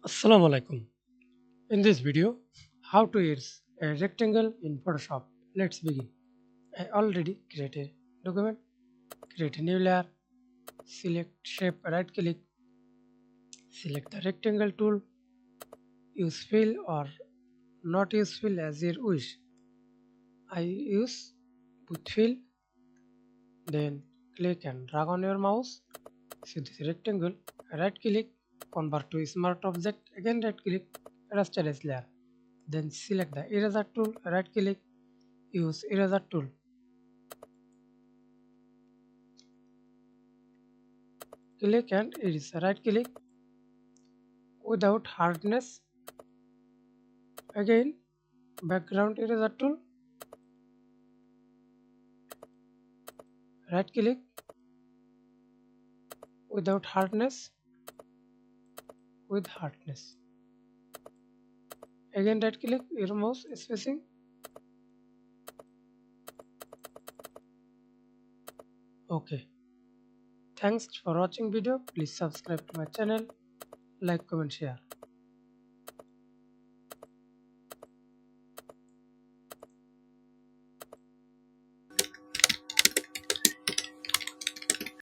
Assalamu alaikum. In this video, how to erase a rectangle in Photoshop. Let's begin. I already created a document. Create a new layer. Select shape, right click. Select the rectangle tool. Use fill or not use fill as you wish. I use with fill. Then click and drag on your mouse. See this rectangle. Right click. Convert to smart object. Again right click. Rasterize layer. Then select the eraser tool. Right click. Use eraser tool. Click and erase. Right click without hardness. Again background eraser tool. Right click without hardness. With hardness. Again right click your mouse spacing. Okay. Thanks for watching video. Please subscribe to my channel. Like, comment, share.